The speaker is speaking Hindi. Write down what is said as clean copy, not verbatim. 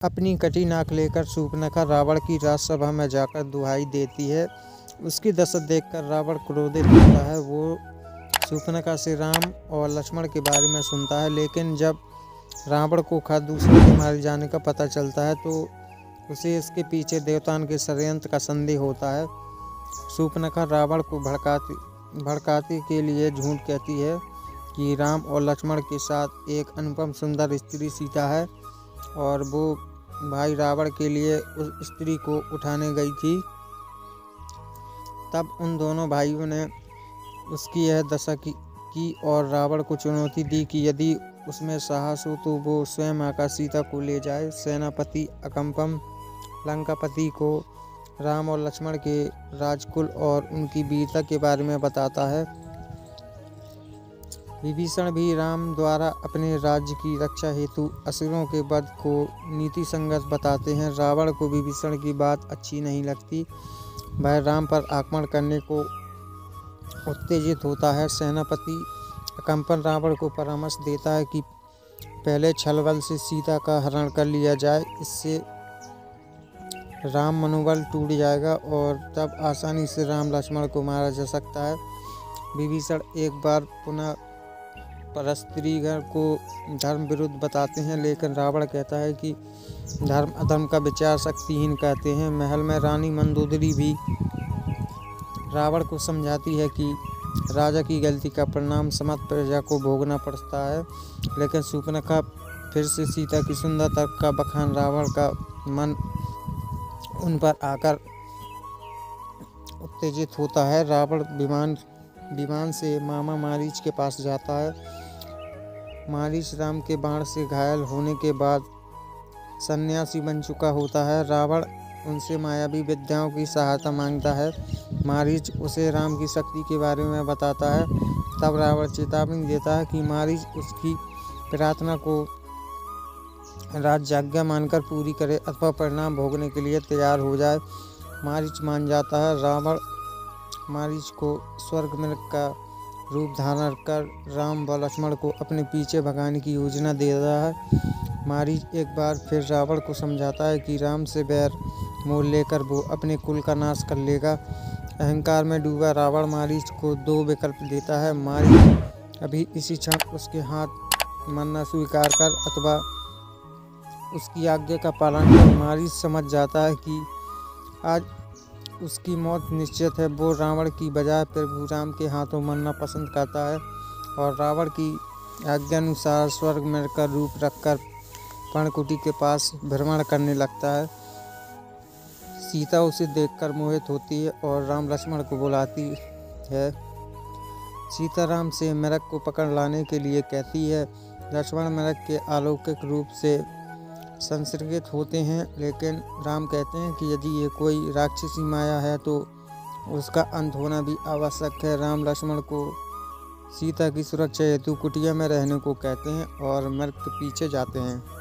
अपनी कटी नाक लेकर शूर्पणखा रावण की राजसभा में जाकर दुहाई देती है। उसकी दशा देखकर रावण क्रोधित होता है। वो शूर्पणखा से राम और लक्ष्मण के बारे में सुनता है, लेकिन जब रावण को खरदूषण के मारे जाने का पता चलता है तो उसे इसके पीछे देवताओं के षड्यंत्र का संदेह होता है। शूर्पणखा रावण को भड़काने के लिए झूठ कहती है कि राम और लक्ष्मण के साथ एक अनुपम सुंदर स्त्री सीता है और वो भाई रावण के लिए उस स्त्री को उठाने गई थी। तब उन दोनों भाइयों ने उसकी यह दशा की और रावण को चुनौती दी कि यदि उसमें साहस हो तो वो स्वयं आकर सीता को ले जाए। सेनापति अकम्पम लंकापति को राम और लक्ष्मण के राजकुल और उनकी वीरता के बारे में बताता है। विभीषण भी राम द्वारा अपने राज्य की रक्षा हेतु असुरों के वध को नीति संगत बताते हैं। रावण को विभीषण की बात अच्छी नहीं लगती। वह राम पर आक्रमण करने को उत्तेजित होता है। सेनापति अकम्पन रावण को परामर्श देता है कि पहले छल बल से सीता का हरण कर लिया जाए, इससे राम मनोबल टूट जाएगा और तब आसानी से राम लक्ष्मण को मारा जा सकता है। विभीषण एक बार पुनः परस्त्रीगण को धर्म विरुद्ध बताते हैं, लेकिन रावण कहता है कि धर्म अधर्म का विचार शक्तिहीन कहते हैं। महल में रानी मंदोदरी भी रावण को समझाती है कि राजा की गलती का परिणाम समस्त प्रजा को भोगना पड़ता है, लेकिन शूर्पणखा फिर से सीता की सुंदरता का बखान रावण का मन उन पर आकर उत्तेजित होता है। रावण विमान से मामा मारीच के पास जाता है। मारीच राम के बाण से घायल होने के बाद सन्यासी बन चुका होता है। रावण उनसे मायावी विद्याओं की सहायता मांगता है। मारीच उसे राम की शक्ति के बारे में बताता है। तब रावण चेतावनी देता है कि मारीच उसकी प्रार्थना को राजयाज्ञा मानकर पूरी करे अथवा परिणाम भोगने के लिए तैयार हो जाए। मारीच मान जाता है। रावण मारीच को स्वर्ग मृग का रूप धारण कर राम व लक्ष्मण को अपने पीछे भगाने की योजना दे रहा है। मारीच एक बार फिर रावण को समझाता है कि राम से बैर मोल लेकर वो अपने कुल का नाश कर लेगा। अहंकार में डूबा रावण मारीच को दो विकल्प देता है। मारीच अभी इसी क्षण उसके हाथ मरना स्वीकार कर अथवा उसकी आज्ञा का पालन कर। मारीच समझ जाता है कि आज उसकी मौत निश्चित है। वो रावण की बजाय प्रभु राम के हाथों मरना पसंद करता है और रावण की आज्ञानुसार स्वर्ग में का रूप रखकर पर्णकुटी के पास भ्रमण करने लगता है। सीता उसे देखकर मोहित होती है और राम लक्ष्मण को बुलाती है। सीता राम से मृग को पकड़ लाने के लिए कहती है। लक्ष्मण मृग के अलौकिक रूप से संसर्गित होते हैं, लेकिन राम कहते हैं कि यदि ये कोई राक्षसी माया है तो उसका अंत होना भी आवश्यक है। राम लक्ष्मण को सीता की सुरक्षा हेतु कुटिया में रहने को कहते हैं और मृग के पीछे जाते हैं।